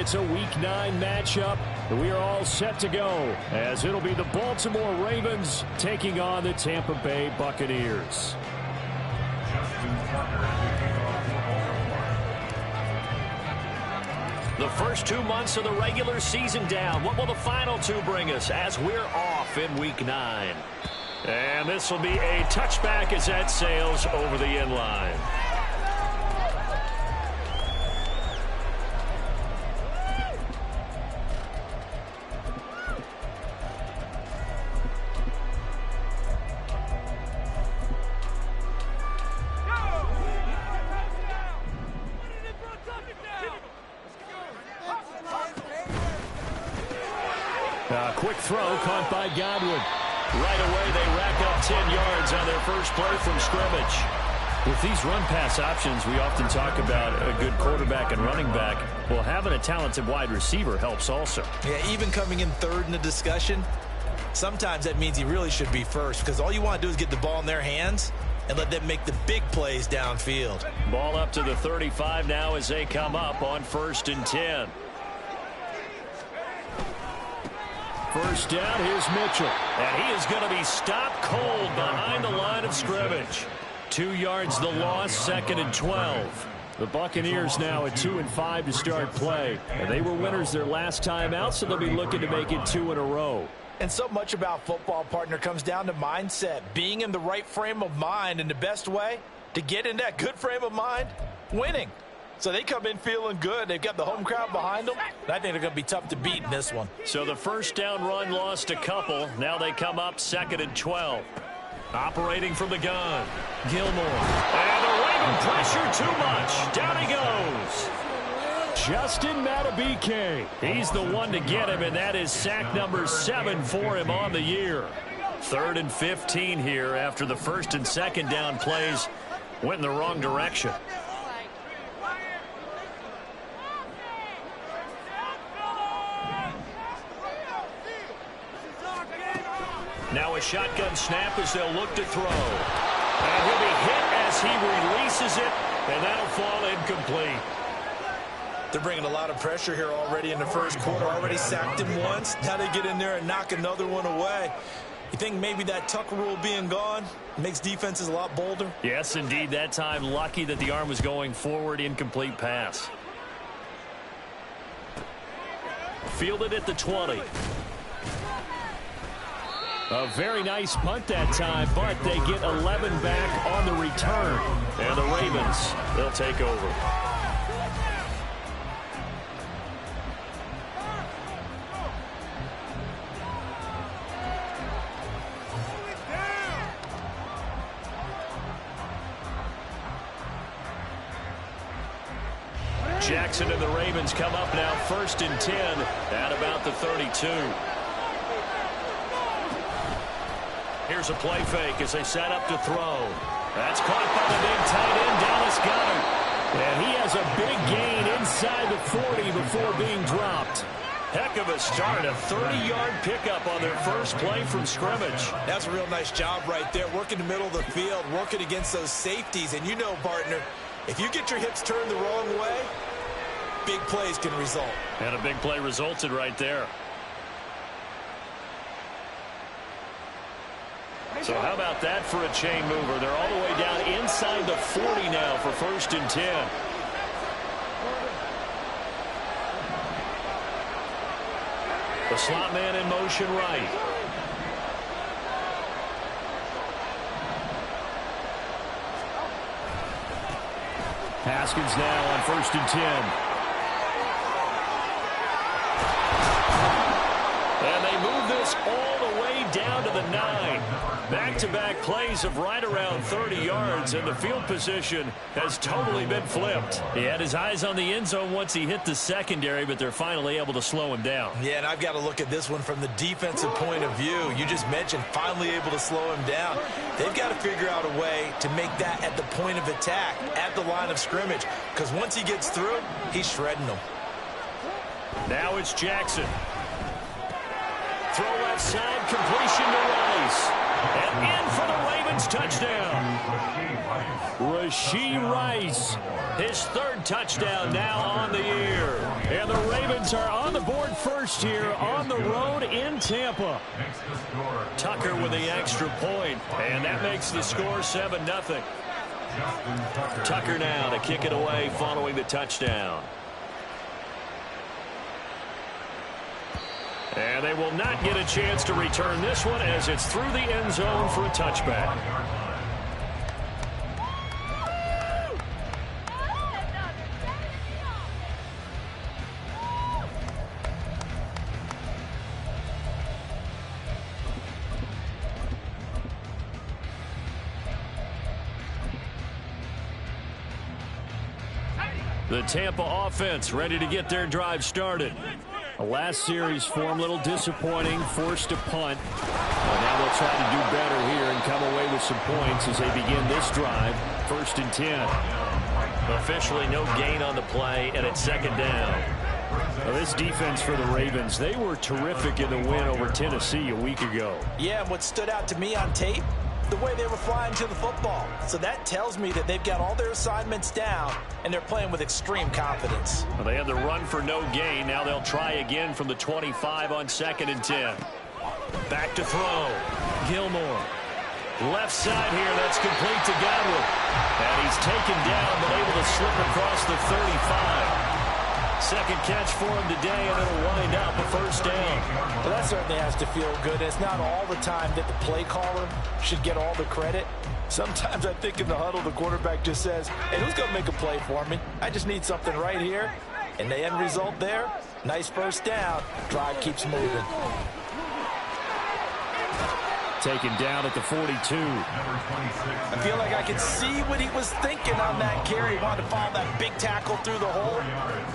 it's a Week 9 matchup. We are all set to go as it'll be the Baltimore Ravens taking on the Tampa Bay Buccaneers. The first 2 months of the regular season down. What will the final 2 bring us as we're off in Week 9? And this will be a touchback as that sails over the end line. Quick throw caught by Godwin. Right away, they rack up 10 yards on their first play from scrimmage. With these run-pass options, we often talk about a good quarterback and running back. Well, having a talented wide receiver helps also. Yeah, even coming in third in the discussion, sometimes that means he really should be first because all you want to do is get the ball in their hands and let them make the big plays downfield. Ball up to the 35 now as they come up on 1st and 10. First down, here's Mitchell. And he is going to be stopped cold behind the line of scrimmage. 2 yards the loss, 2nd and 12. The Buccaneers now at 2-5 to start play. And they were winners their last time out, so they'll be looking to make it 2 in a row. And so much about football, partner, comes down to mindset. Being in the right frame of mind, and the best way to get in that good frame of mind, winning. So they come in feeling good. They've got the home crowd behind them. And I think they're going to be tough to beat in this one. So the first down run lost a couple. Now they come up 2nd and 12. Operating from the gun. Gilmore. And the Raven pressure too much. Down he goes. Justin Matabike. He's the one to get him, and that is sack number 7 for him on the year. 3rd and 15 here after the 1st and 2nd down plays went in the wrong direction. Now a shotgun snap as they'll look to throw. And he'll be hit as he releases it, and that'll fall incomplete. They're bringing a lot of pressure here already in the first quarter. Already sacked him once. Now they get in there and knock another one away. You think maybe that tuck rule being gone makes defenses a lot bolder? Yes, indeed. That time, lucky that the arm was going forward. Incomplete pass. Fielded at the 20. A very nice punt that time, but they get 11 back on the return. And the Ravens, they'll take over. Jackson and the Ravens come up now 1st and 10 at about the 32. Here's a play fake as they set up to throw. That's caught by the big tight end, Dallas Goedert. And he has a big gain inside the 40 before being dropped. Heck of a start, a 30-yard pickup on their first play from scrimmage. That's a real nice job right there, working the middle of the field, working against those safeties. And you know, partner, if you get your hips turned the wrong way, big plays can result. And a big play resulted right there. So how about that for a chain mover? They're all the way down inside the 40 now for 1st and 10. The slot man in motion right. Haskins now on 1st and 10. And they move this all the way down to the 9. Back-to-back plays of right around 30 yards, and the field position has totally been flipped. He had his eyes on the end zone once he hit the secondary, but they're finally able to slow him down. Yeah, and I've got to look at this one from the defensive point of view. You just mentioned finally able to slow him down. They've got to figure out a way to make that at the point of attack, at the line of scrimmage, because once he gets through, he's shredding them. Now it's Jackson. throw left side, completion to Rice. And in for the Ravens touchdown. Rashee Rice, his third touchdown now on the year. And the Ravens are on the board first here on the road in Tampa. Tucker with the extra point, and that makes the score 7-0. Tucker now to kick it away following the touchdown. And they will not get a chance to return this one as it's through the end zone for a touchback. The Tampa offense ready to get their drive started. The last series for them, a little disappointing, forced to punt. But now they'll try to do better here and come away with some points as they begin this drive. 1st and 10. Officially no gain on the play, and it's 2nd down. Now this defense for the Ravens, they were terrific in the win over Tennessee a week ago. Yeah, and what stood out to me on tape, the way they were flying to the football. So that tells me that they've got all their assignments down, and they're playing with extreme confidence. Well, they had the run for no gain. Now they'll try again from the 25 on 2nd and 10. Back to throw. Gilmore. Left side here. That's complete to Godwin. And he's taken down, but able to slip across the 35. Second catch for him today, and it'll wind up a 1st down. Well, that certainly has to feel good. It's not all the time that the play caller should get all the credit. Sometimes I think in the huddle, the quarterback just says, hey, who's going to make a play for me? I just need something right here. And the end result there, nice 1st down. Drive keeps moving. Taken down at the 42. I feel like I can see what he was thinking on that carry. He wanted to follow that big tackle through the hole.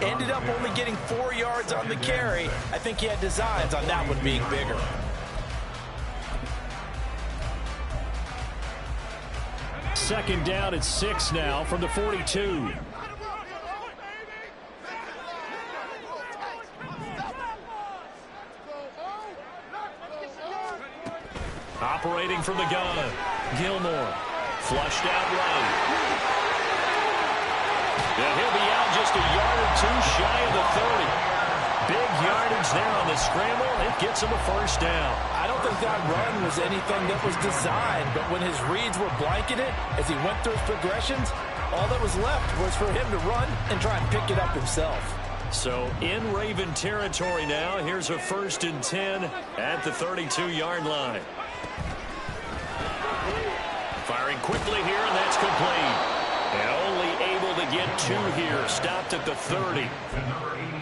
Ended up only getting 4 yards on the carry. I think he had designs on that one being bigger. Second down at 6 now from the 42. Operating from the gun. Gilmore. Flushed out right. And he'll be out just a yard or two shy of the 30. Big yardage there on the scramble. It gets him a 1st down. I don't think that run was anything that was designed, but when his reads were blanketed as he went through his progressions, all that was left was for him to run and try and pick it up himself. So in Raven territory now. Here's a 1st and 10 at the 32-yard line. Firing quickly here, and that's complete. And only able to get 2 here. Stopped at the 30.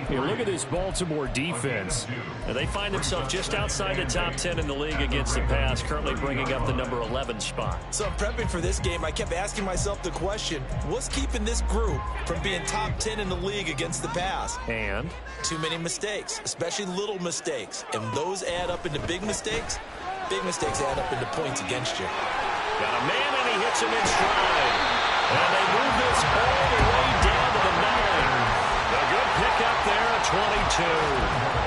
Hey, look at this Baltimore defense. Now, they find themselves just outside the top 10 in the league against the pass, currently bringing up the number 11 spot. So I'm prepping for this game. I kept asking myself the question, what's keeping this group from being top 10 in the league against the pass? And? Too many mistakes, especially little mistakes. And those add up into big mistakes. Big mistakes add up into points against you. Got a man, and he hits him in stride. And they move this all the way down to the 9. A good pick up there at 22.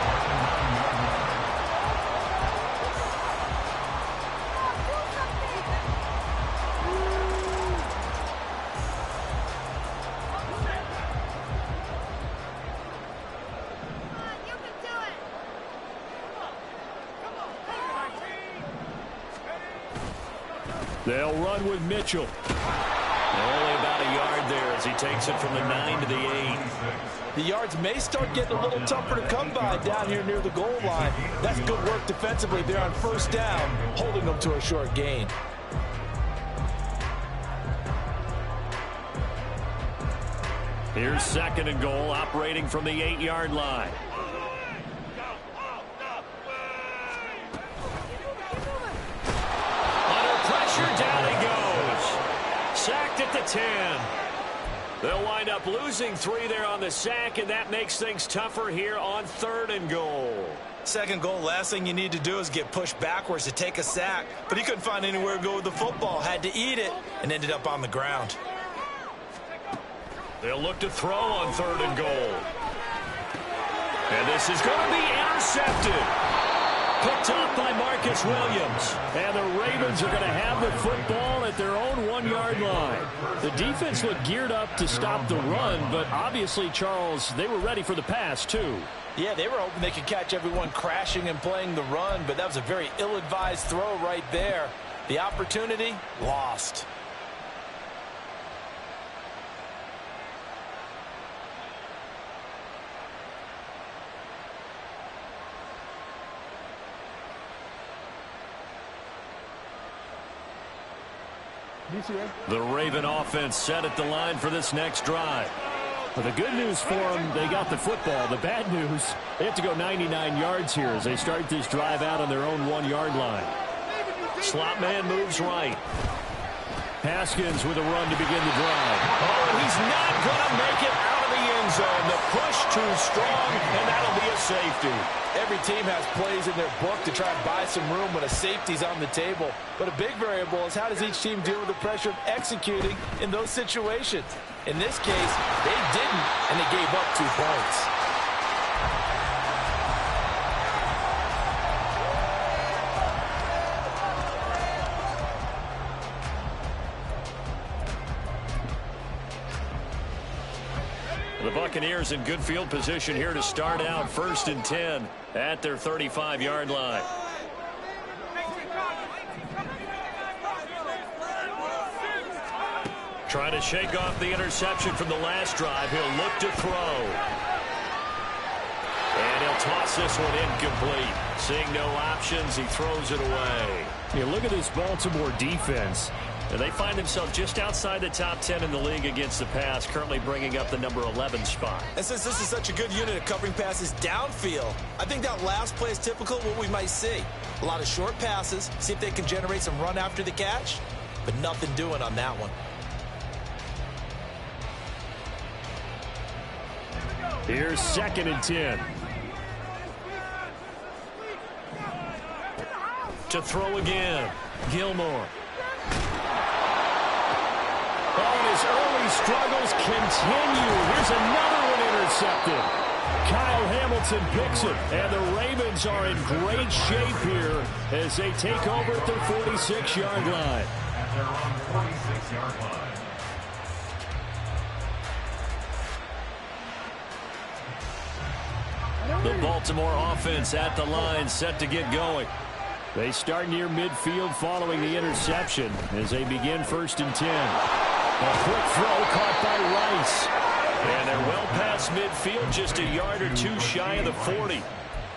They'll run with Mitchell. Only about a yard there as he takes it from the 9 to the 8. The yards may start getting a little tougher to come by down here near the goal line. That's good work defensively there on 1st down, holding them to a short gain. Here's 2nd and goal, operating from the 8-yard line. Down he goes. Sacked at the 10. They'll wind up losing 3 there on the sack, and that makes things tougher here on 3rd and goal. 2nd goal, last thing you need to do is get pushed backwards to take a sack. But he couldn't find anywhere to go with the football. Had to eat it and ended up on the ground. They'll look to throw on 3rd and goal. And this is going to be intercepted. Picked up by Marcus Williams. And the Ravens are going to have the football at their own 1-yard line. The defense looked geared up to stop the run, but obviously, Charles, they were ready for the pass, too. Yeah, they were hoping they could catch everyone crashing and playing the run, but that was a very ill-advised throw right there. The opportunity, lost. The Raven offense set at the line for this next drive. Well, the good news for them, they got the football. The bad news, they have to go 99 yards here as they start this drive out on their own 1-yard line. Slot man moves right. Haskins with a run to begin the drive. Oh, he's not going to make it out of the end zone. The push too strong, and that'll be a safety. Every team has plays in their book to try and buy some room when a safety's on the table. But a big variable is how does each team deal with the pressure of executing in those situations. In this case, they didn't, and they gave up 2 points. The Buccaneers in good field position here to start out 1st and 10 at their 35-yard line. Trying to shake off the interception from the last drive. He'll look to throw. And he'll toss this one incomplete. Seeing no options, he throws it away. You look at this Baltimore defense. And they find themselves just outside the top 10 in the league against the pass, currently bringing up the number 11 spot. And since this is such a good unit of covering passes downfield, I think that last play is typical of what we might see. A lot of short passes, see if they can generate some run after the catch, but nothing doing on that one. Here's 2nd and 10. To throw again, Gilmore. Oh, and his early struggles continue. Here's another one intercepted. Kyle Hamilton picks it, and the Ravens are in great shape here as they take over at their 46-yard line. They're on the 46-yard line. The Baltimore offense at the line, set to get going. They start near midfield following the interception as they begin 1st and 10. A quick throw caught by Rice. And they're well past midfield, just a yard or 2 shy of the 40.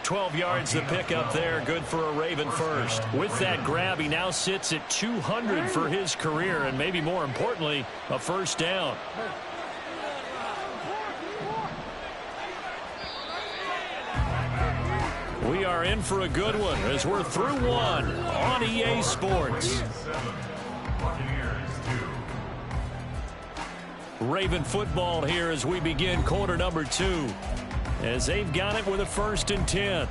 12 yards the pickup there, good for a Raven first. With that grab, he now sits at 200 for his career, and maybe more importantly, a 1st down. We are in for a good one as we're through one on EA Sports. Raven football here as we begin quarter number 2. As they've got it with a 1st and 10.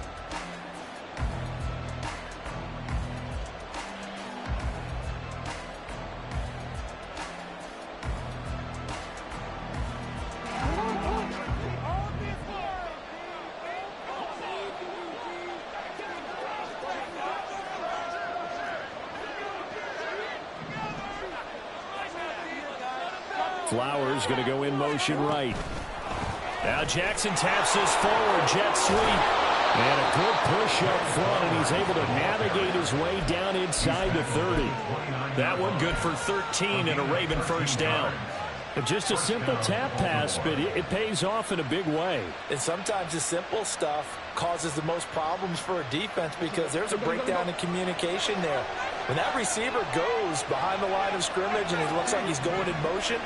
Flowers going to go in motion right. Now Jackson taps this forward, jet sweep. And a good push up front, and he's able to navigate his way down inside the 30. That one good for 13 and a Raven 1st down. Just a simple tap pass, but it pays off in a big way. And sometimes the simple stuff causes the most problems for a defense because there's a breakdown in communication there. When that receiver goes behind the line of scrimmage and it looks like he's going in motion,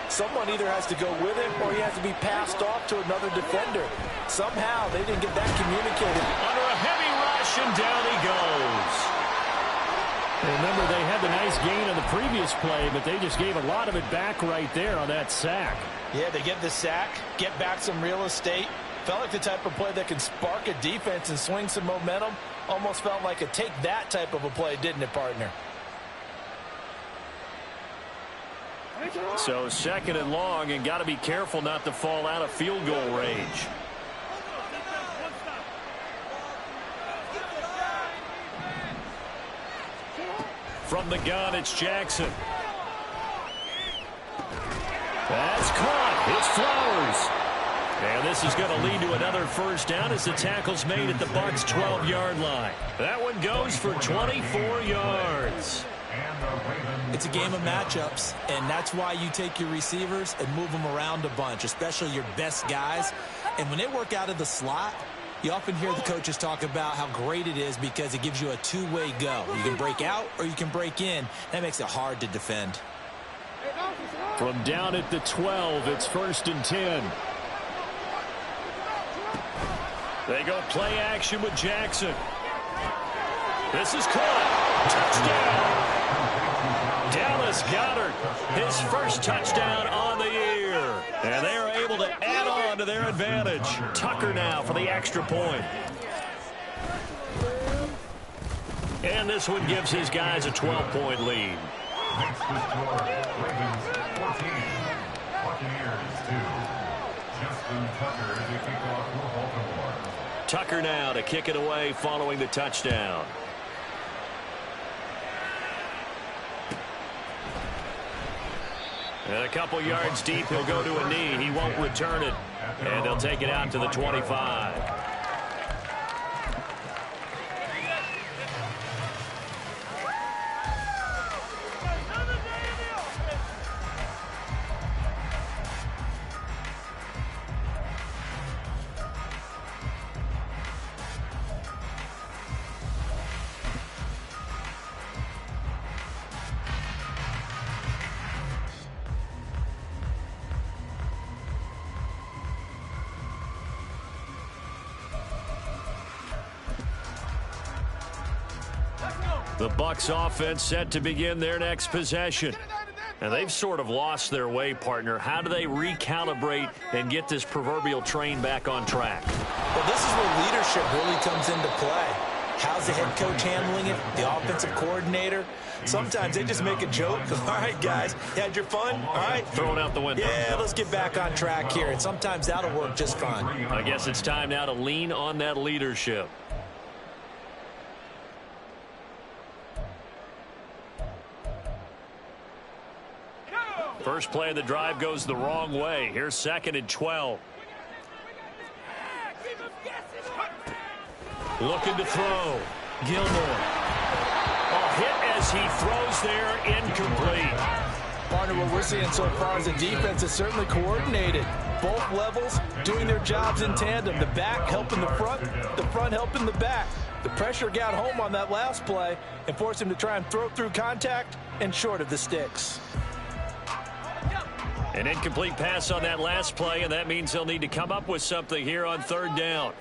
someone either has to go with him or he has to be passed off to another defender. Somehow they didn't get that communicated. Under a heavy rush, and down he goes. Remember, they had the nice gain on the previous play, but they just gave a lot of it back right there on that sack. Yeah, they get the sack, get back some real estate. Felt like the type of play that can spark a defense and swing some momentum. Almost felt like a take that type of a play, didn't it, partner? So 2nd and long, and got to be careful not to fall out of field goal range. From the gun, it's Jackson. That's caught. It's Flowers. And this is going to lead to another first down as the tackle's made at the Bucs' 12-yard line. That one goes for 24 yards. It's a game of matchups, and that's why you take your receivers and move them around a bunch, especially your best guys. And when they work out of the slot, you often hear the coaches talk about how great it is because it gives you a two-way go. You can break out or you can break in. That makes it hard to defend. From down at the 12, it's 1st and 10. They go play action with Jackson. This is caught. Touchdown. Dallas Goedert, his first touchdown on the year. And they are able to add on to their advantage. Tucker now for the extra point. And this one gives his guys a 12-point lead. Next to score, Ravens 14, Buccaneers 2. Justin Tucker to kick off for Baltimore. Tucker now to kick it away following the touchdown. And a couple yards deep, he'll go to a knee. He won't return it. And they'll take it out to the 25. The Bucs offense set to begin their next possession. And they've sort of lost their way, partner. How do they recalibrate and get this proverbial train back on track? Well, this is where leadership really comes into play. How's the head coach handling it? The offensive coordinator? Sometimes they just make a joke. All right, guys, you had your fun? All right. Throw it out the window. Yeah, let's get back on track here. And sometimes that'll work just fine. I guess it's time now to lean on that leadership. First play of the drive goes the wrong way. Here's 2nd and 12. Looking to throw. Gilmore. A hit as he throws there, incomplete. Partner, what we're seeing so far is the defense is certainly coordinated. Both levels doing their jobs in tandem. The back helping the front helping the back. The pressure got home on that last play and forced him to try and throw through contact and short of the sticks. An incomplete pass on that last play, and that means they'll need to come up with something here on 3rd down.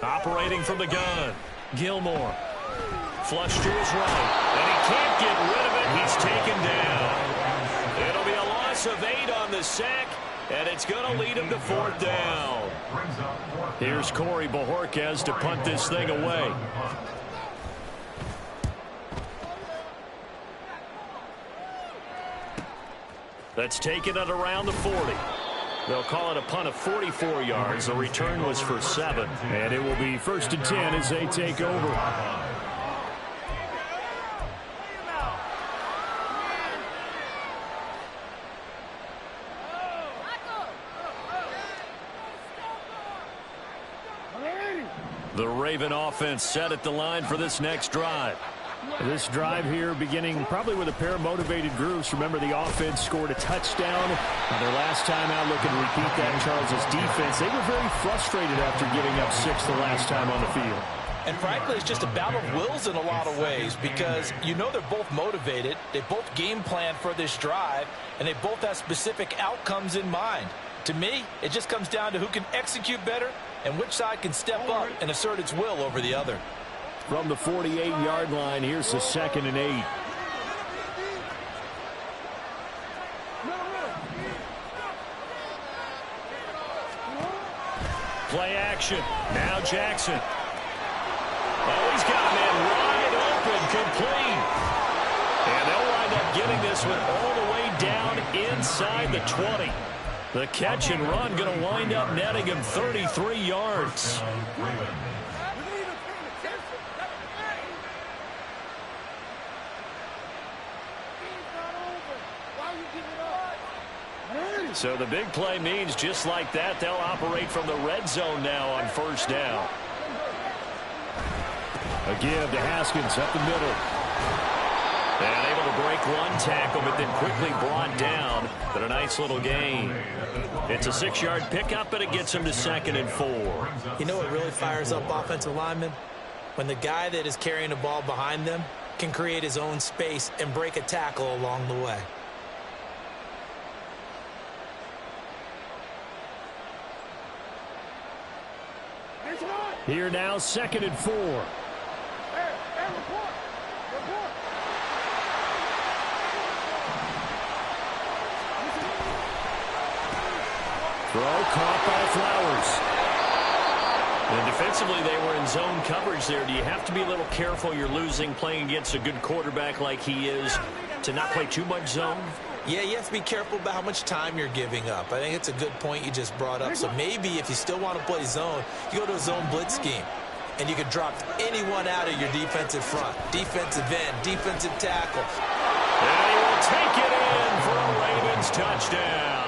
Operating from the gun, Gilmore. Flush to his right, and he can't get rid of it. He's taken down. It'll be a loss of 8 on the sack, and it's going to lead him to 4th down. Here's Corey Bojorquez to punt this thing away. That's taken at around the 40. They'll call it a punt of 44 yards. The return was for 7. And it will be 1st and 10 as they take over. The Raven offense set at the line for this next drive. This drive here beginning probably with a pair of motivated groups. Remember, the offense scored a touchdown. Their last time out, looking to repeat that in Charles' defense. They were very frustrated after giving up 6 the last time on the field. And frankly, it's just a battle of wills in a lot of ways because you know they're both motivated. They both game plan for this drive, and they both have specific outcomes in mind. To me, it just comes down to who can execute better and which side can step up and assert its will over the other. From the 48-yard line, here's the 2nd and 8. Play action. Now Jackson. Oh, he's got a man wide open, complete. And they'll wind up getting this one all the way down inside the 20. The catch and run going to wind up netting him 33 yards. So the big play means just like that, they'll operate from the red zone now on first down. A give to Haskins up the middle. And able to break one tackle, but then quickly brought down. But a nice little gain. It's a 6-yard pickup, and it gets him to 2nd and 4. You know what really fires up offensive linemen? When the guy that is carrying the ball behind them can create his own space and break a tackle along the way. Here now, 2nd and 4. Throw caught by Flowers. And defensively, they were in zone coverage there. Do you have to be a little careful? You're losing playing against a good quarterback like he is to not play too much zone? Yeah, you have to be careful about how much time you're giving up. I think it's a good point you just brought up. So maybe if you still want to play zone, you go to a zone blitz scheme. And you can drop anyone out of your defensive front. Defensive end, defensive tackle. And he will take it in for a Ravens touchdown.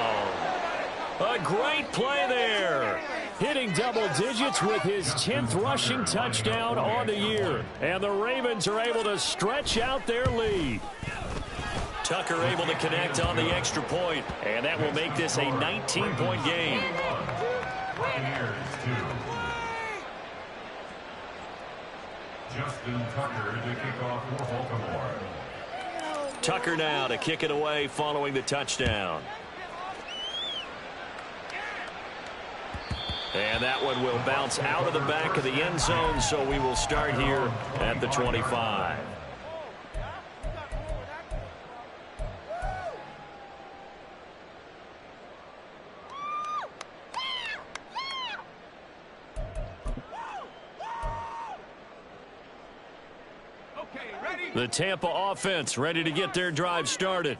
A great play there. Hitting double digits with his 10th rushing touchdown on the year. And the Ravens are able to stretch out their lead. Tucker able to connect on the extra point, and that will make this a 19-point game. Justin Tucker to kick off for Baltimore. Tucker now to kick it away following the touchdown. And that one will bounce out of the back of the end zone, so we will start here at the 25. The Tampa offense ready to get their drive started.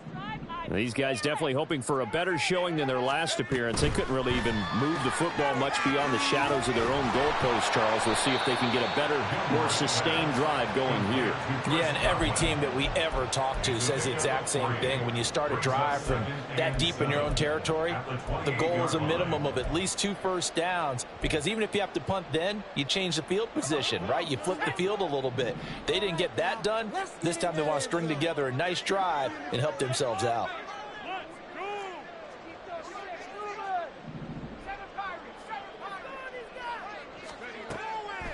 These guys definitely hoping for a better showing than their last appearance. They couldn't really even move the football much beyond the shadows of their own goalpost, Charles. We'll see if they can get a better, more sustained drive going here. Yeah, and every team that we ever talk to says the exact same thing. When you start a drive from that deep in your own territory, the goal is a minimum of at least 2 first downs, because even if you have to punt then, you change the field position, right? You flip the field a little bit. They didn't get that done. This time they want to string together a nice drive and help themselves out.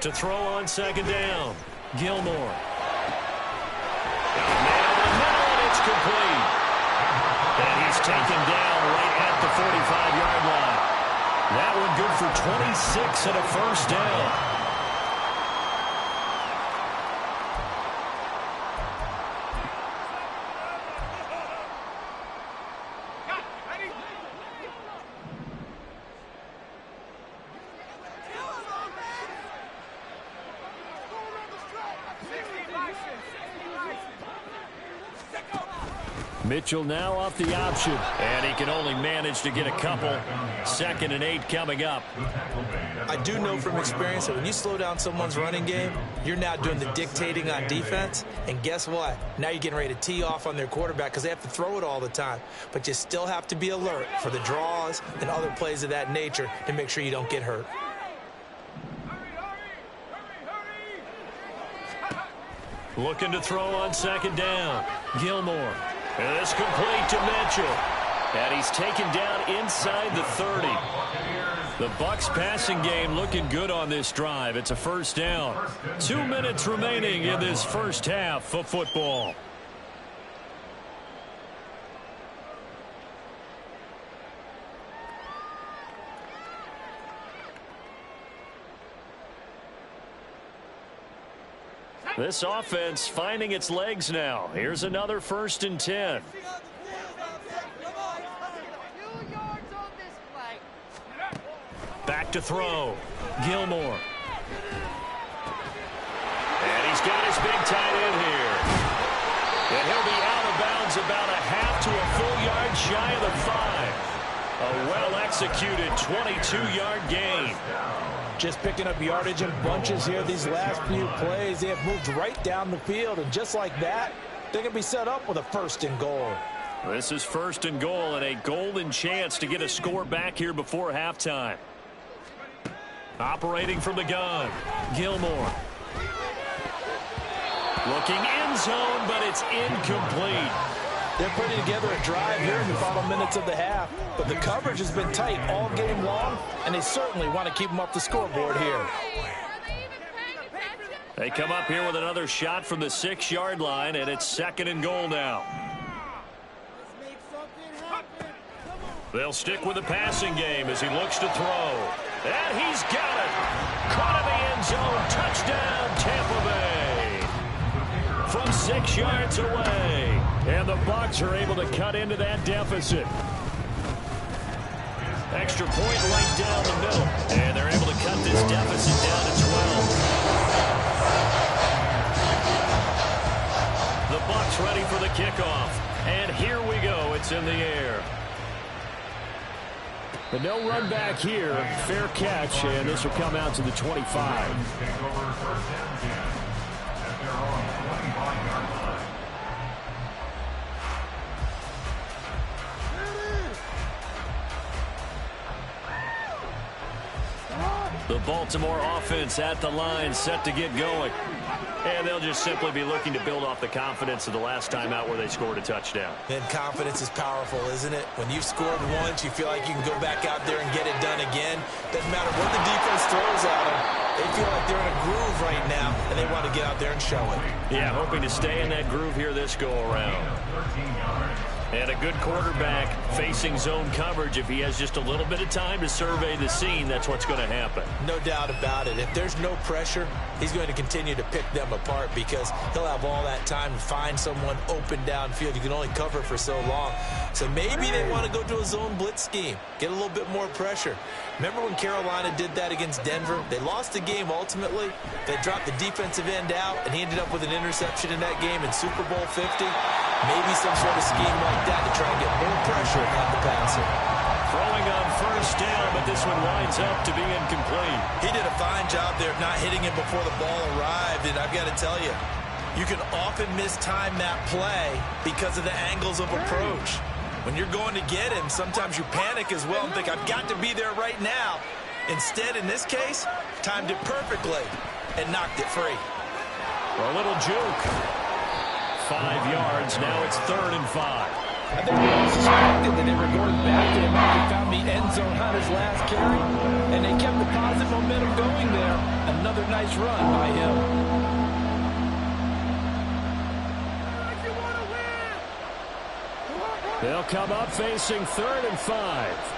To throw on 2nd down, Gilmore. Man on the middle, and it's complete. And he's taken down right at the 45-yard line. That one good for 26 and a first down. Mitchell now off the option. And he can only manage to get a couple. 2nd and 8 coming up. I do know from experience that when you slow down someone's running game, you're now doing the dictating on defense. And guess what? Now you're getting ready to tee off on their quarterback because they have to throw it all the time. But you still have to be alert for the draws and other plays of that nature to make sure you don't get hurt. Looking to throw on 2nd down. Gilmore. And it's complete to Mitchell. And he's taken down inside the 30. The Bucs passing game looking good on this drive. It's a first down. 2 minutes remaining in this first half of football. This offense finding its legs now. Here's another 1st and 10. Back to throw. Gilmore. And he's got his big tight end here. And he'll be out of bounds about a half to a full yard shy of the 5. A well-executed 22-yard gain. Just picking up yardage in bunches here these last few plays. They have moved right down the field, and just like that, they're going to be set up with a 1st and goal. This is 1st and goal and a golden chance to get a score back here before halftime. Operating from the gun, Gilmore. Looking end zone, but it's incomplete. They're putting together a drive here in the final minutes of the half, but the coverage has been tight all game long, and they certainly want to keep them off the scoreboard here. They come up here with another shot from the 6-yard line, and it's 2nd and goal now. They'll stick with the passing game as he looks to throw. And he's got it. Caught in the end zone. Touchdown, Tampa Bay. From 6 yards away. And the Bucs are able to cut into that deficit. Extra point right down the middle. And they're able to cut this deficit down to 12. The Bucs ready for the kickoff. And here we go. It's in the air. But no run back here. Fair catch, and this will come out to the 25. The Baltimore offense at the line, set to get going. And they'll just simply be looking to build off the confidence of the last time out where they scored a touchdown. And confidence is powerful, isn't it? When you've scored once, you feel like you can go back out there and get it done again. Doesn't matter what the defense throws at them. They feel like they're in a groove right now, and they want to get out there and show it. Yeah, hoping to stay in that groove here this go-around. And a good quarterback facing zone coverage. If he has just a little bit of time to survey the scene, that's what's going to happen. No doubt about it. If there's no pressure, he's going to continue to pick them apart because he'll have all that time to find someone open downfield. You can only cover for so long. So maybe they want to go to a zone blitz scheme, get a little bit more pressure. Remember when Carolina did that against Denver? They lost the game ultimately. They dropped the defensive end out, and he ended up with an interception in that game in Super Bowl 50. Maybe some sort of scheme like that to try and get more pressure on the passer. Throwing on 1st down, but this one winds up to be incomplete. He did a fine job there of not hitting him before the ball arrived, and I've got to tell you, you can often mistime that play because of the angles of approach. When you're going to get him, sometimes you panic as well and think, I've got to be there right now. Instead, in this case, timed it perfectly and knocked it free. A little juke. 5 yards. Now it's 3rd and 5. I think we all suspected that they were going back to him after he found the end zone on his last carry, and they kept the positive momentum going there. Another nice run by him. They'll come up facing 3rd and 5.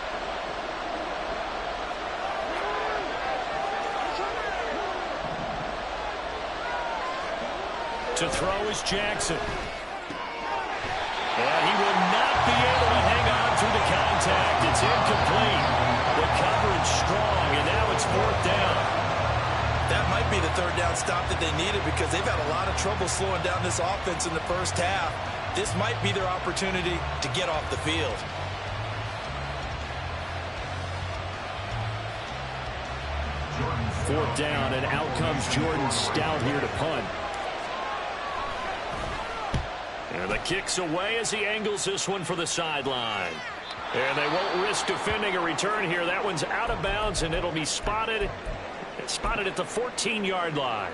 To throw is Jackson. And he will not be able to hang on through the contact. It's incomplete. The coverage strong, and now it's 4th down. That might be the 3rd down stop that they needed because they've had a lot of trouble slowing down this offense in the first half. This might be their opportunity to get off the field. Fourth down, and out comes Jordan Stout here to punt. And the kick's away as he angles this one for the sideline. And they won't risk defending a return here. That one's out of bounds, and it'll be spotted. It's spotted at the 14-yard line.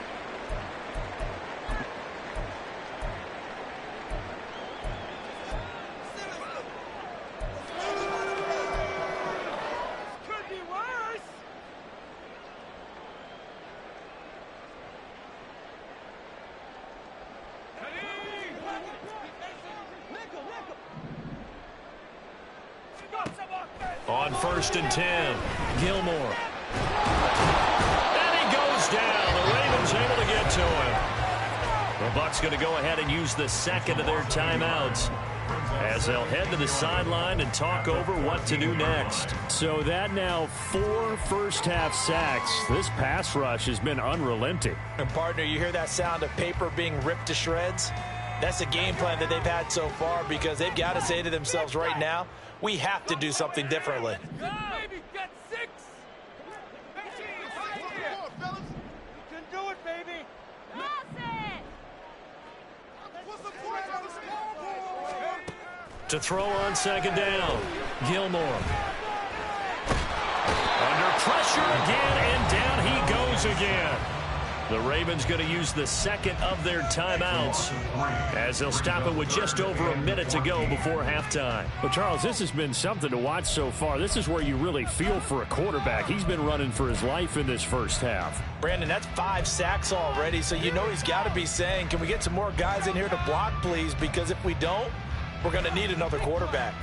On 1st and 10, Gilmore. And he goes down. The Ravens able to get to him. The Bucs going to go ahead and use the 2nd of their timeouts as they'll head to the sideline and talk over what to do next. So that now 4 first-half sacks. This pass rush has been unrelenting. And partner, you hear that sound of paper being ripped to shreds? That's the game plan that they've had so far because they've got to say to themselves right now, we have to do something differently. Baby, get 6. You can do it, baby. To throw on second down. Gilmore. Under pressure again, and down he goes again. The Ravens going to use the second of their timeouts as they'll stop it with just over a minute to go before halftime. Well, Charles, this has been something to watch so far. This is where you really feel for a quarterback. He's been running for his life in this first half. Brandon, that's 5 sacks already, so you know he's got to be saying, can we get some more guys in here to block, please? Because if we don't, we're going to need another quarterback.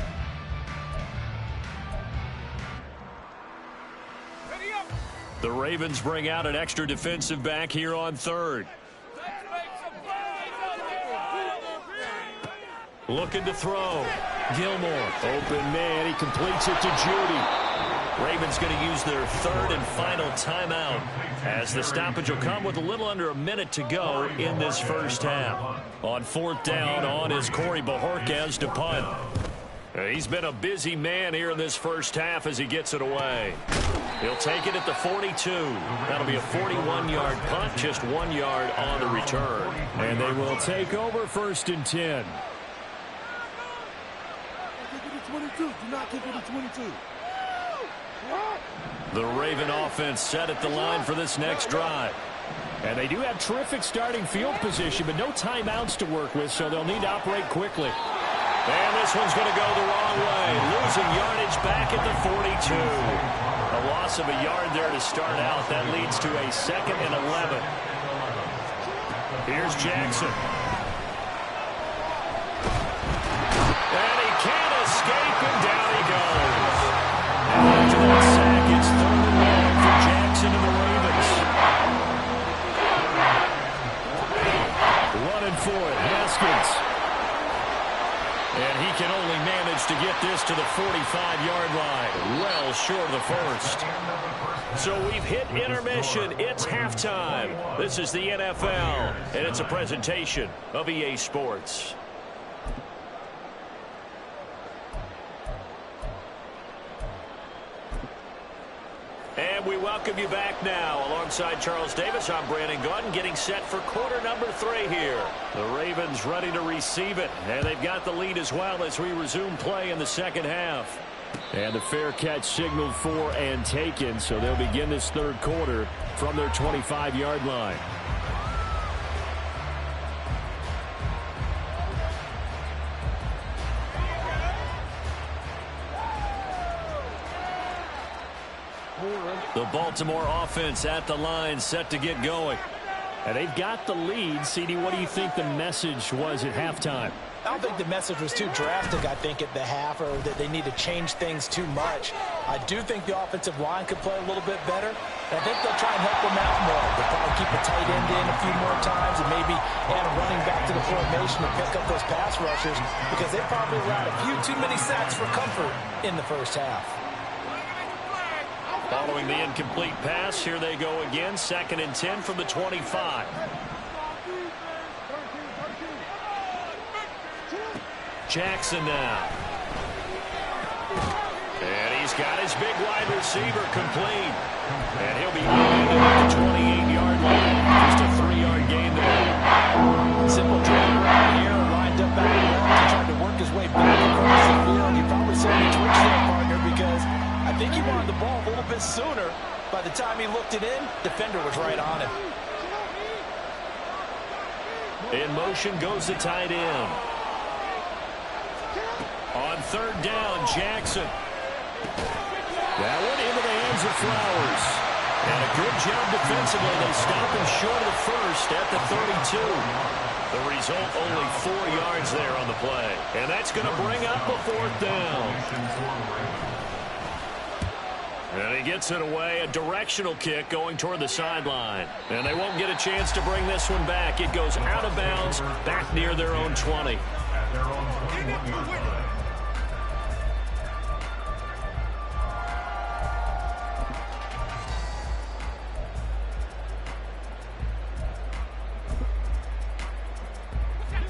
The Ravens bring out an extra defensive back here on third. Looking to throw. Gilmore. Open man. He completes it to Judy. Ravens going to use their third and final timeout as the stoppage will come with a little under a minute to go in this first half. On fourth down, on is Corey Bojorquez to punt. He's been a busy man here in this first half as he gets it away. He'll take it at the 42. That'll be a 41-yard punt, just 1 yard on the return. And they will take over first and 10. Do not kick it to 22. The Raven offense set at the line for this next drive. And they do have terrific starting field position, but no timeouts to work with, so they'll need to operate quickly. And this one's going to go the wrong way. Losing yardage back at the 42. A loss of a yard there to start out. That leads to a 2nd and 11. Here's Jackson. And he can't escape, and down he goes. And after that sack, it's 3rd and long for Jackson and the Ravens. Running for it, Haskins. And he can only manage to get this to the 45-yard line, well short of the first. So we've hit intermission. It's halftime. This is the NFL, and it's a presentation of EA Sports. And we welcome you back now. Alongside Charles Davis, I'm Brandon Gaudin, getting set for quarter number 3 here. The Ravens ready to receive it, and they've got the lead as well as we resume play in the second half. And the fair catch signaled for and taken, so they'll begin this third quarter from their 25-yard line. The Baltimore offense at the line, set to get going. And they've got the lead. CD, what do you think the message was at halftime? I don't think the message was too drastic, I think, at the half, or that they need to change things too much. I do think the offensive line could play a little bit better. And I think they'll try and help them out more. They'll probably keep a tight end in a few more times and maybe add a running back to the formation to pick up those pass rushers, because they probably allowed a few too many sacks for comfort in the first half. Following the incomplete pass, here they go again. 2nd and 10 from the 25. Jackson now. And he's got his big wide receiver complete. And he'll be landed at the 28-yard line. Just a 3-yard gain there. Simple drag around here, lined up back left, trying to work his way back across the field. You probably saw me twitch there, partner, because I think he wanted the ball a little bit sooner. By the time he looked it in, defender was right on him. In motion goes the tight end. On 3rd down, Jackson. That one into the hands of Flowers. And a good job defensively. They stop him short of the first at the 32. The result, only 4 yards there on the play. And that's going to bring up a 4th down. And he gets it away, a directional kick going toward the sideline. And they won't get a chance to bring this one back. It goes out of bounds, back near their own 20.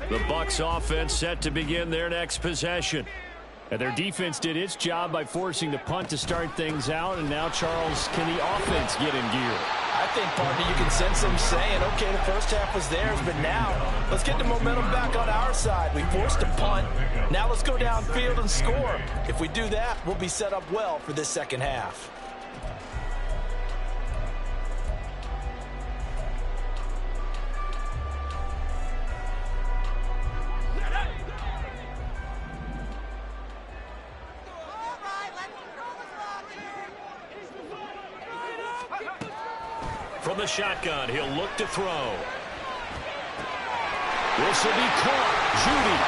The Bucs offense set to begin their next possession. And their defense did its job by forcing the punt to start things out. And now, Charles, can the offense get in gear? I think, partner, you can sense them saying, okay, the first half was theirs, but now let's get the momentum back on our side. We forced a punt. Now let's go downfield and score. If we do that, we'll be set up well for this second half. From the shotgun, he'll look to throw. This will be caught. Judy.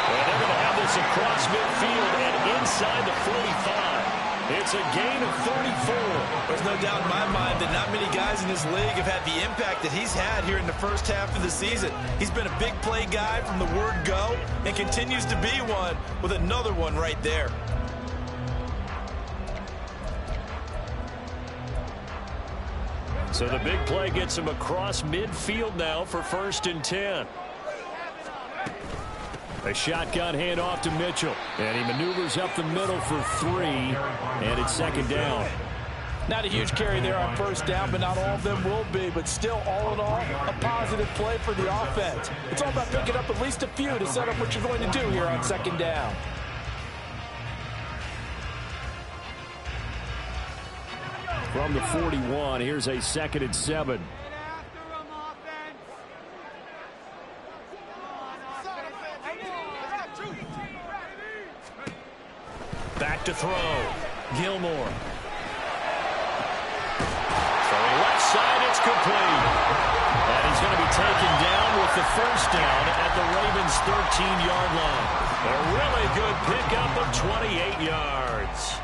And they're going to have this across midfield and inside the 45. It's a gain of 34. There's no doubt in my mind that not many guys in this league have had the impact that he's had here in the first half of the season. He's been a big play guy from the word go and continues to be one with another one right there. So the big play gets him across midfield now for 1st and 10. A shotgun handoff to Mitchell. And he maneuvers up the middle for 3. And it's 2nd down. Not a huge carry there on 1st down, but not all of them will be. But still, all in all, a positive play for the offense. It's all about picking up at least a few to set up what you're going to do here on 2nd down. From the 41, here's a 2nd and 7. Back to throw. Gilmore. From left side, it's complete. And he's going to be taken down with the 1st down at the Ravens' 13-yard line. A really good pickup of 28 yards.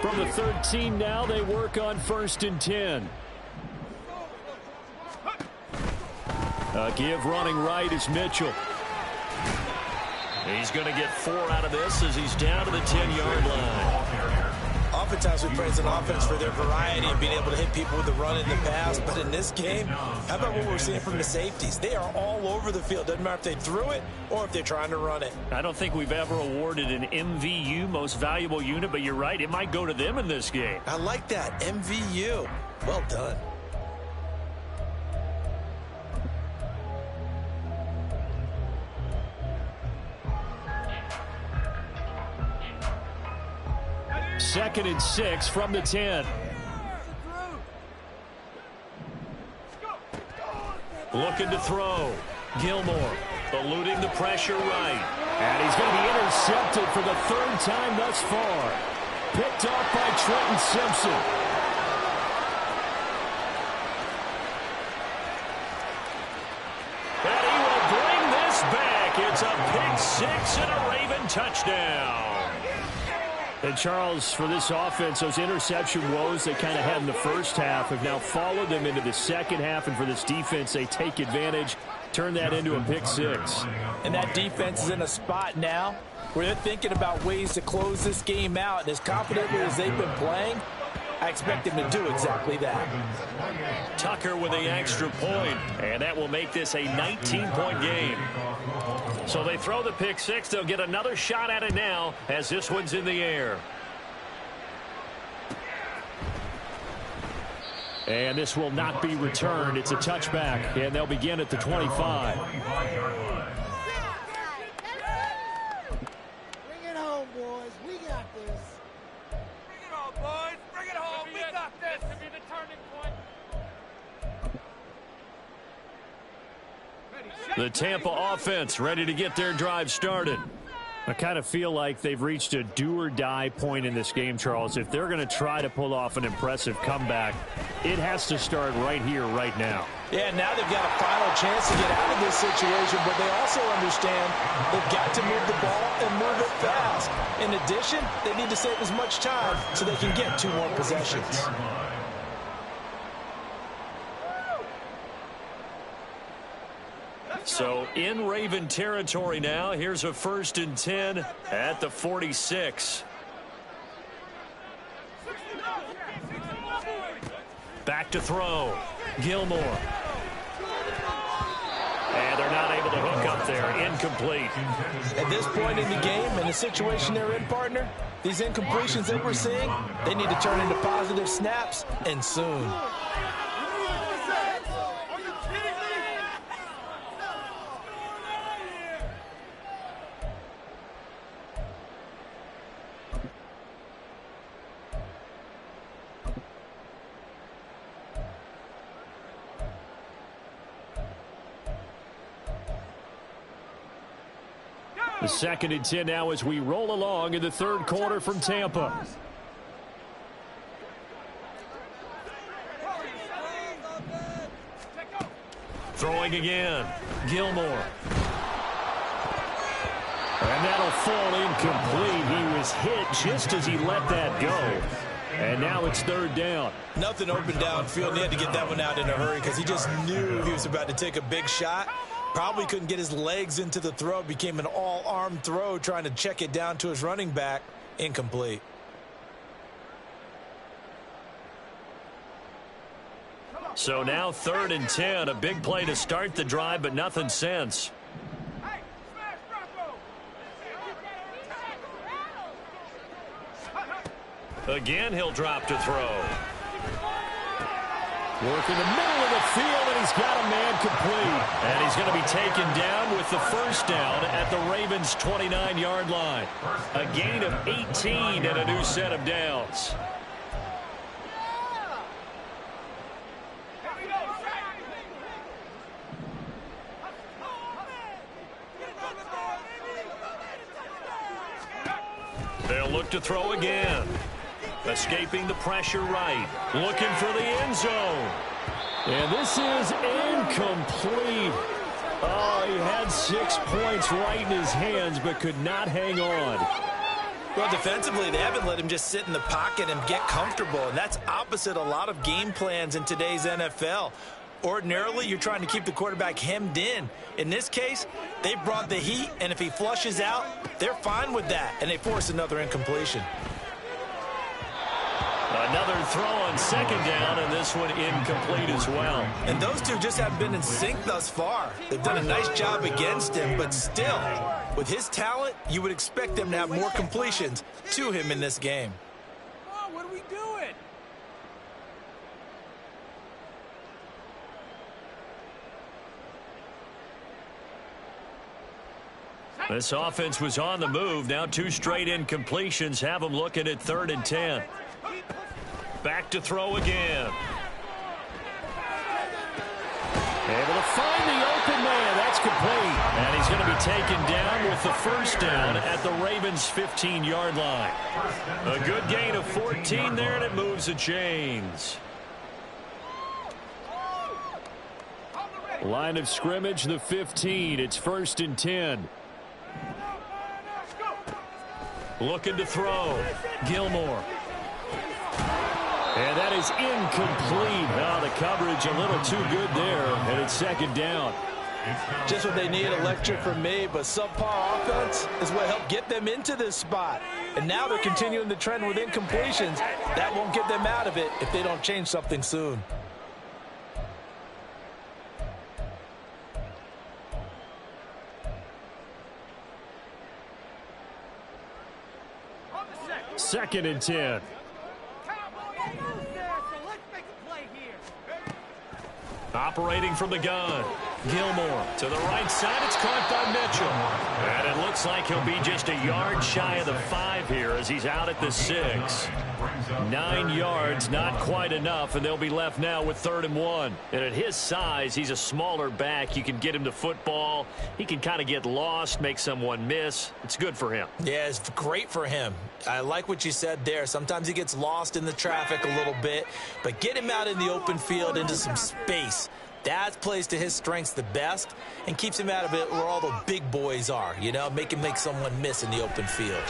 From the 13 now, they work on 1st and 10. A give running right is Mitchell. He's going to get 4 out of this as he's down to the 10-yard line. Oftentimes we praise an offense for their variety and being able to hit people with the run in the pass. But in this game, how about what we're seeing from the safeties? They are all over the field. Doesn't matter if they threw it or if they're trying to run it. I don't think we've ever awarded an MVU, most valuable unit, but you're right. It might go to them in this game. I like that. MVU. Well done. Second and 6 from the 10. Looking to throw. Gilmore eluding the pressure right. And he's going to be intercepted for the 3rd time thus far. Picked off by Trenton Simpson. And he will bring this back. It's a pick 6 and a Raven touchdown. And Charles, for this offense, those interception woes they kind of had in the first half have now followed them into the second half. And for this defense, they take advantage, turn that into a pick 6. And that defense is in a spot now where they're thinking about ways to close this game out. And as confidently as they've been playing, I expect them to do exactly that. Tucker with the extra point, and that will make this a 19-point game. So they throw the pick 6. They'll get another shot at it now as this one's in the air. And this will not be returned. It's a touchback, and they'll begin at the 25. Bring it home, boys. We got this. Bring it on, boys. Bring it home. We got this. This could be the turning point. The Tampa offense ready to get their drive started. I kind of feel like they've reached a do-or-die point in this game, Charles. If they're going to try to pull off an impressive comeback, it has to start right here, right now. Yeah, now they've got a final chance to get out of this situation, but they also understand they've got to move the ball and move it fast. In addition, they need to save as much time so they can get 2 more possessions. So in Raven territory now. Here's a 1st and 10 at the 46. Back to throw. Gilmore. And they're not able up there, incomplete. At this point in the game and the situation they're in, partner, these incompletions that we're seeing, they need to turn into positive snaps, and soon. The 2nd and 10 now as we roll along in the 3rd quarter from Tampa. Throwing again. Gilmore. And that'll fall incomplete. He was hit just as he let that go. And now it's 3rd down. Nothing open downfield, and he had to get that one out in a hurry because he just knew he was about to take a big shot. Probably couldn't get his legs into the throw. Became an all-arm throw trying to check it down to his running back. Incomplete. So now 3rd and 10. A big play to start the drive, but nothing since. Again, he'll drop to throw. Work in the middle of the field, and he's got a man complete. And he's going to be taken down with the 1st down at the Ravens' 29-yard line. A gain of 18 and a new set of downs. They'll look to throw again. Escaping the pressure right. Looking for the end zone. And this is incomplete. Oh, he had 6 points right in his hands, but could not hang on. Well, defensively, they haven't let him just sit in the pocket and get comfortable, and that's opposite a lot of game plans in today's NFL. Ordinarily, you're trying to keep the quarterback hemmed in. In this case, they brought the heat, and if he flushes out, they're fine with that, and they force another incompletion. Another throw on 2nd down, and this one incomplete as well. And those two just haven't been in sync thus far. They've done a nice job against him, but still, with his talent, you would expect them to have more completions to him in this game. Oh, what are we doing? This offense was on the move. Now 2 straight incompletions have them looking at 3rd and 10. Back to throw again. Able to find the open man. That's complete. And he's going to be taken down with the 1st down at the Ravens' 15-yard line. A good gain of 14 there, and it moves the chains. Line of scrimmage, the 15. It's 1st and 10. Looking to throw. Gilmore. And that is incomplete. Now the coverage a little too good there, and it's 2nd down. Just what they need, a lecture from me, but subpar offense is what helped get them into this spot. And now they're continuing the trend with incompletions. That won't get them out of it if they don't change something soon. Second and 10. Operating from the gun. Gilmore to the right side. It's caught by Mitchell. And it looks like he'll be just a yard shy of the 5 here as he's out at the 6. 9 yards, not quite enough, and they'll be left now with 3rd and 1. And at his size, he's a smaller back. You can get him to football. He can kind of get lost, make someone miss. It's good for him. Yeah, it's great for him. I like what you said there. Sometimes he gets lost in the traffic a little bit, but get him out in the open field into some space. That plays to his strengths the best and keeps him out of it where all the big boys are, you know, make someone miss in the open field.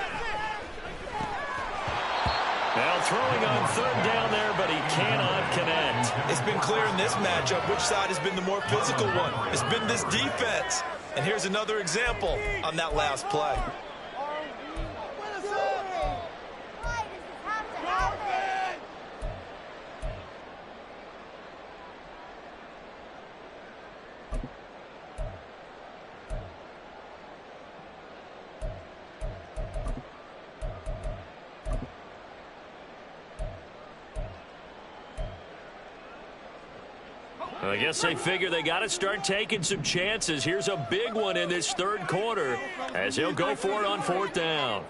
Now throwing on 3rd down there, but he cannot connect. It's been clear in this matchup which side has been the more physical one. It's been this defense. And here's another example on that last play. I guess they figure they got to start taking some chances. Here's a big one in this third quarter as he'll go for it on fourth down.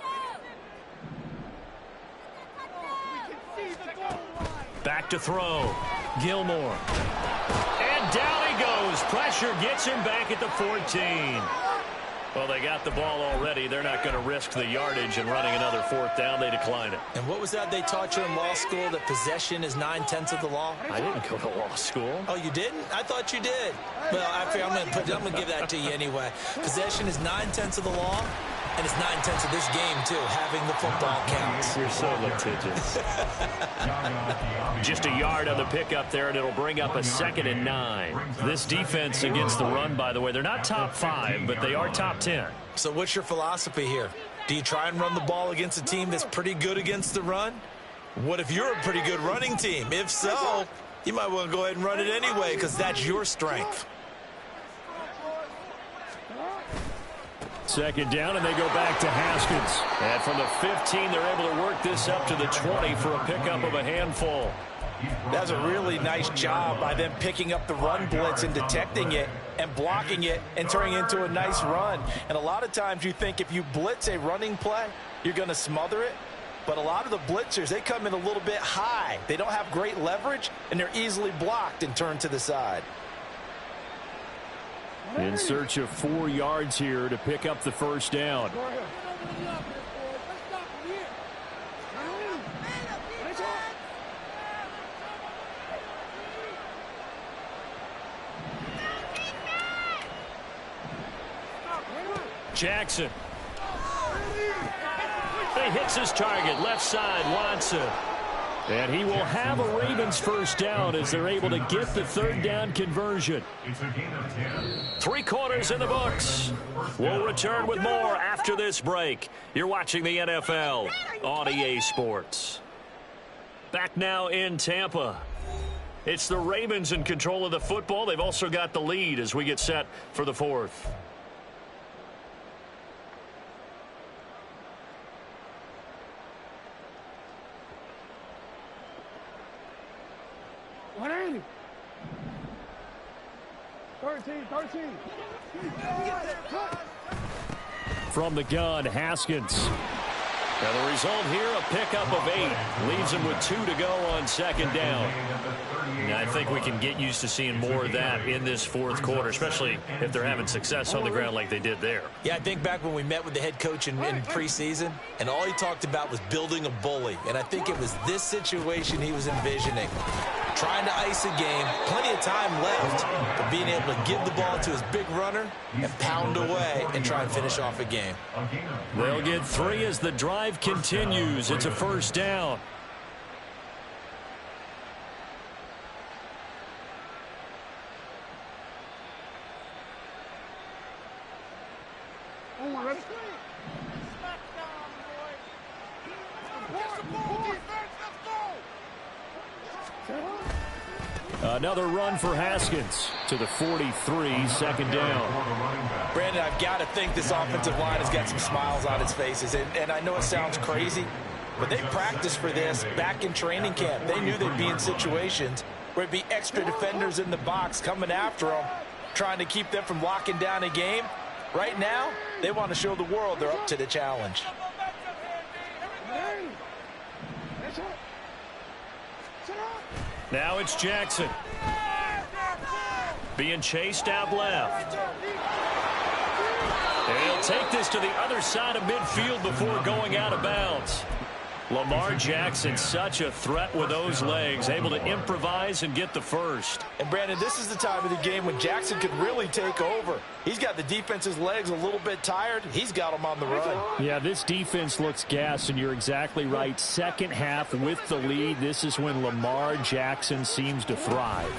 Back to throw. Gilmore. And down he goes. Pressure gets him back at the 14. Well, they got the ball already. They're not going to risk the yardage and running another fourth down. They decline it. And what was that they taught you in law school, that possession is 9/10 of the law? I didn't go to law school. Oh, you didn't? I thought you did. Well, I figure I'm going to give that to you anyway. Possession is 9/10 of the law, and it's 9/10 of this game, too, having the football counts. You're so litigious. Just a yard on the pickup there, and it'll bring up a 2nd and 9. This defense against the run, by the way, they're not top 5, but they are top 10. So what's your philosophy here? Do you try and run the ball against a team that's pretty good against the run? What if you're a pretty good running team? If so, you might want to go ahead and run it anyway, because that's your strength. 2nd down, and they go back to Haskins. And from the 15, they're able to work this up to the 20 for a pickup of a handful. That's a really nice job by them picking up the run blitz and detecting it and blocking it and turning it into a nice run. And a lot of times you think if you blitz a running play, you're going to smother it. But a lot of the blitzers, they come in a little bit high. They don't have great leverage, and they're easily blocked and turned to the side. In search of 4 yards here to pick up the first down. Jackson. He hits his target, left side, Watson. And he will have a Ravens first down as they're able to get the 3rd down conversion. It's a gain of 10. 3 quarters in the books. We'll return with more after this break. You're watching the NFL on EA Sports. Back now in Tampa. It's the Ravens in control of the football. They've also got the lead as we get set for the 4th. From the gun, Haskins. Now the result here, a pickup of 8. Leaves them with 2 to go on 2nd down. Now, I think we can get used to seeing more of that in this 4th quarter, especially if they're having success on the ground like they did there. Yeah, I think back when we met with the head coach in preseason, and all he talked about was building a bully. And I think it was this situation he was envisioning. Trying to ice a game, plenty of time left, but being able to give the ball to his big runner and pound away and try and finish off a game. They'll get 3 as the drive continues. It's a first down. Another run for Haskins to the 43, 2nd down. Brandon, I've got to think this offensive line has got some smiles on its faces. And I know it sounds crazy, but they practiced for this back in training camp. They knew they'd be in situations where it'd be extra defenders in the box coming after them, trying to keep them from locking down a game. Right now, they want to show the world they're up to the challenge. Now it's Jackson. Being chased out left. And he'll take this to the other side of midfield before going out of bounds. Lamar Jackson, such a threat with those legs, able to improvise and get the first. And, Brandon, this is the time of the game when Jackson could really take over. He's got the defense's legs a little bit tired. He's got them on the run. Yeah, this defense looks gassed, and you're exactly right. 2nd half with the lead, this is when Lamar Jackson seems to thrive.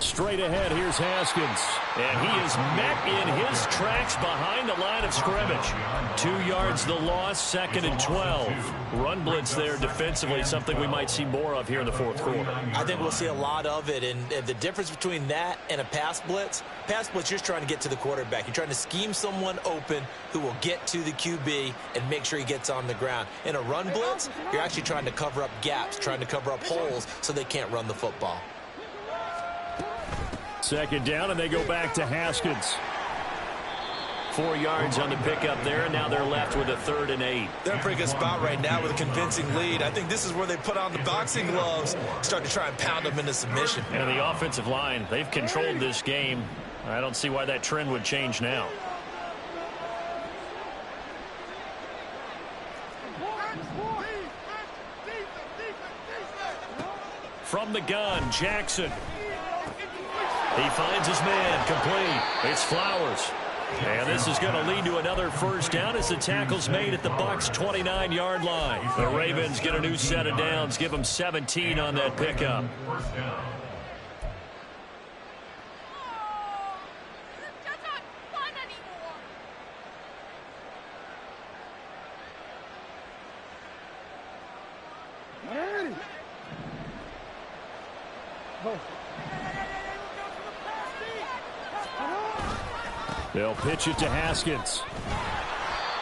Straight ahead, here's Haskins. And he is met in his tracks behind the line of scrimmage. 2 yards the loss, 2nd and 12. Run blitz there defensively, something we might see more of here in the 4th quarter. I think we'll see a lot of it, and the difference between that and a pass blitz, you're just trying to get to the quarterback. You're trying to scheme someone open who will get to the QB and make sure he gets on the ground. In a run blitz, you're actually trying to cover up gaps, trying to cover up holes so they can't run the football. Second down, and they go back to Haskins. 4 yards on the pickup there, and now they're left with a 3rd and 8. They're in a pretty good spot right now with a convincing lead. I think this is where they put on the boxing gloves, start to try and pound them into submission. And the offensive line, they've controlled this game. I don't see why that trend would change now. From the gun, Jackson. He finds his man, complete. It's Flowers. And this is going to lead to another first down as the tackle's made at the Bucs' 29-yard line. The Ravens get a new set of downs, give them 17 on that pickup. First down. They'll pitch it to Haskins.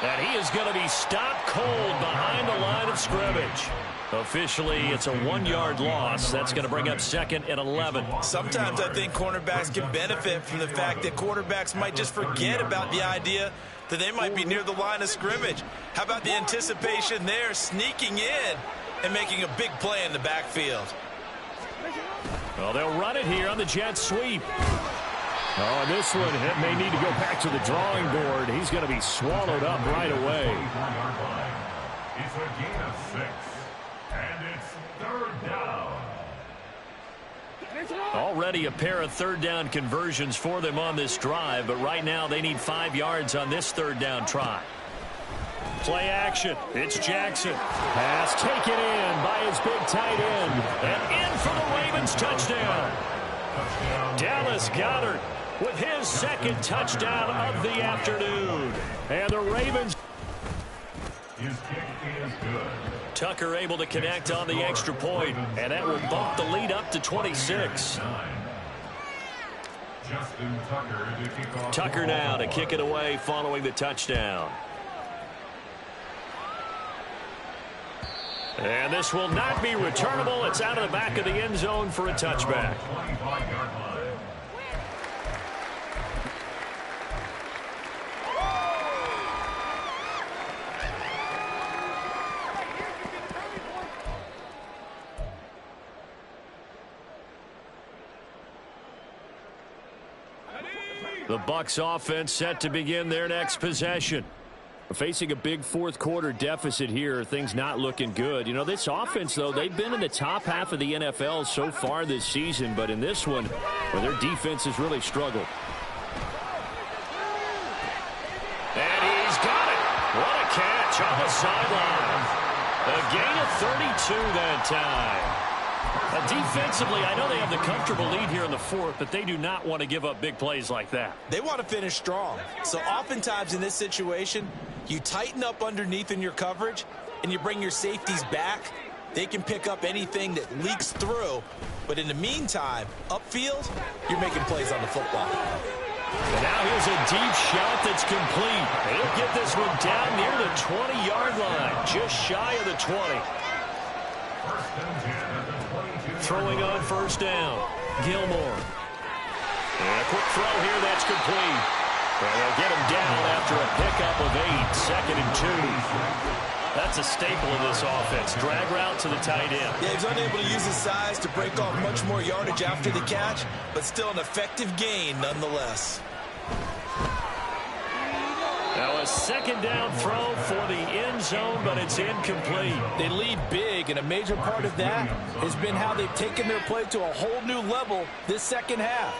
And he is going to be stopped cold behind the line of scrimmage. Officially, it's a 1-yard loss. That's going to bring up 2nd and 11. Sometimes I think cornerbacks can benefit from the fact that quarterbacks might just forget about the idea that they might be near the line of scrimmage. How about the anticipation there, sneaking in and making a big play in the backfield? Well, they'll run it here on the jet sweep. Oh, and this one may need to go back to the drawing board. He's going to be swallowed up right away. It's a gain of 6, and it's 3rd down. Already a pair of 3rd down conversions for them on this drive, but right now they need 5 yards on this 3rd down try. Play action. It's Jackson. Pass taken in by his big tight end. And in for the Ravens touchdown. Dallas Goedert with his 2nd touchdown of the afternoon. And the Ravens. His kick is good. Tucker able to connect on the extra point, and that will bump the lead up to 26. Justin Tucker to kick off. Tucker now to kick it away following the touchdown. And this will not be returnable. It's out of the back of the end zone for a touchback. 25-yard line. The Bucs offense set to begin their next possession. Facing a big fourth quarter deficit here, things not looking good. You know, this offense, though, they've been in the top half of the NFL so far this season, but in this one, well, their defense has really struggled. And he's got it. What a catch on the sideline. A gain of 32 that time. Defensively, I know they have the comfortable lead here in the fourth, but they do not want to give up big plays like that. They want to finish strong. So oftentimes in this situation, you tighten up underneath in your coverage and you bring your safeties back. They can pick up anything that leaks through. But in the meantime, upfield, you're making plays on the football. And now here's a deep shot that's complete. He'll get this one down near the 20-yard line, just shy of the 20. First and 10 at the 22. Throwing on first down, Gilmore. And a quick throw here, that's complete. And they'll get him down after a pickup of 8, 2nd and 2. That's a staple of this offense. Drag route to the tight end. Yeah, he's unable to use his size to break off much more yardage after the catch, but still an effective gain nonetheless. Now a second down throw for the end zone, but it's incomplete. They lead big, and a major part of that has been how they've taken their play to a whole new level this second half.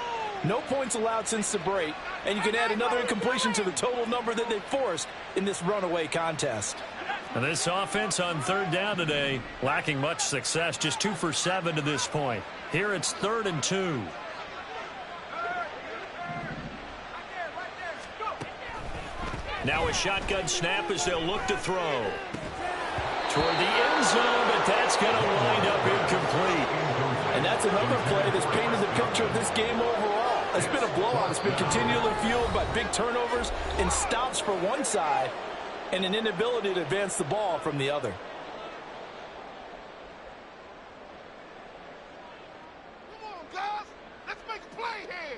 No points allowed since the break, and you can add another incompletion to the total number that they forced in this runaway contest. And this offense on third down today, lacking much success, just 2 for 7 to this point. Here it's 3rd and 2. Now a shotgun snap as they'll look to throw. Toward the end zone, but that's going to wind up incomplete. And that's another play that's painted the picture of this game overall. It's been a blowout. It's been continually fueled by big turnovers and stops for one side and an inability to advance the ball from the other. Come on, guys. Let's make a play here.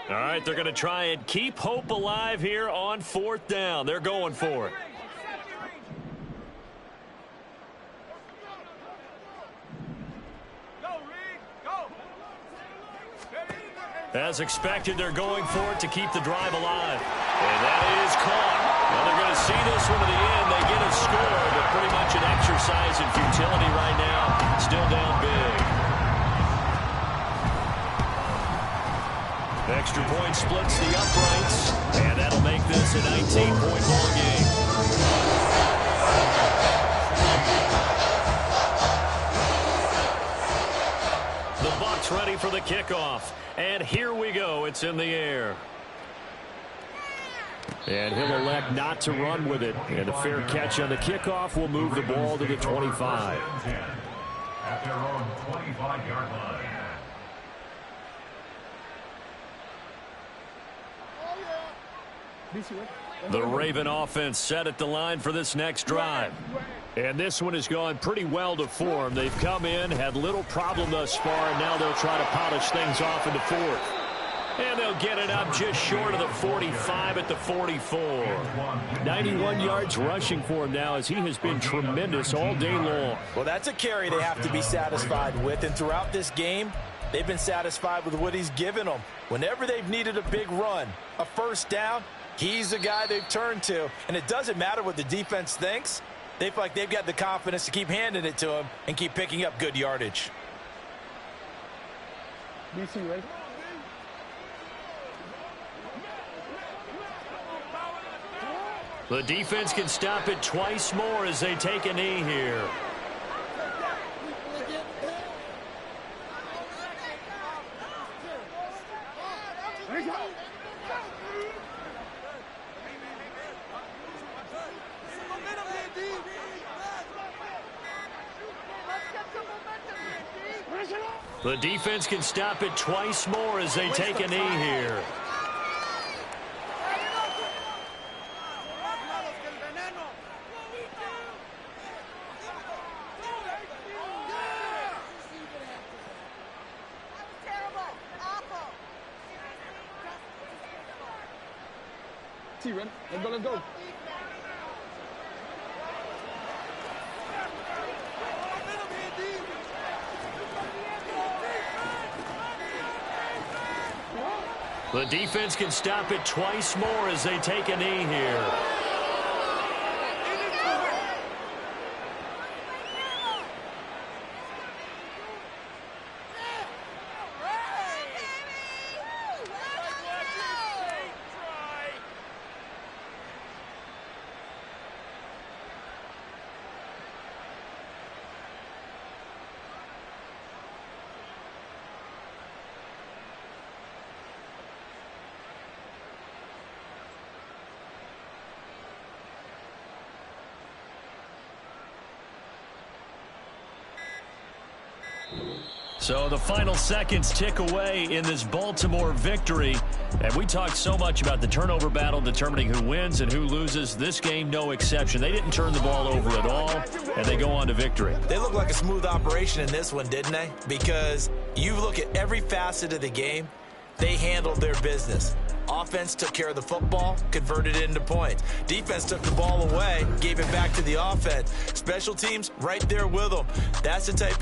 All right, they're going to try and keep hope alive here on 4th down. They're going for it. As expected, they're going for it to keep the drive alive. And that is caught. Now they're going to see this one to the end. They get a score, but pretty much an exercise in futility right now. Still down big. Extra point splits the uprights, and that'll make this a 19-point ball game. The Bucs ready for the kickoff. And here we go. It's in the air. And he'll elect not to run with it. And a fair catch on the kickoff will move the ball to the 25. At their own 25-yard line. The Raven offense set at the line for this next drive. And this one has gone pretty well to form. They've come in, had little problem thus far, and now they'll try to polish things off into 4th. And they'll get it up just short of the 45 at the 44. 91 yards rushing for him now, as he has been tremendous all day long. Well, that's a carry they have to be satisfied with. And throughout this game, they've been satisfied with what he's given them. Whenever they've needed a big run, a first down, he's the guy they've turned to. And it doesn't matter what the defense thinks. They feel like they've got the confidence to keep handing it to him and keep picking up good yardage. BC, right? The defense can stop it twice more as they take a knee here. The defense can stop it twice more as they take a knee here. Let's go. The defense can stop it twice more as they take a knee here. So the final seconds tick away in this Baltimore victory. And we talked so much about the turnover battle determining who wins and who loses. This game, no exception. They didn't turn the ball over at all, and they go on to victory. They look like a smooth operation in this one, didn't they? Because you look at every facet of the game, they handled their business. Offense took care of the football, converted it into points. Defense took the ball away, gave it back to the offense. Special teams right there with them. That's the type of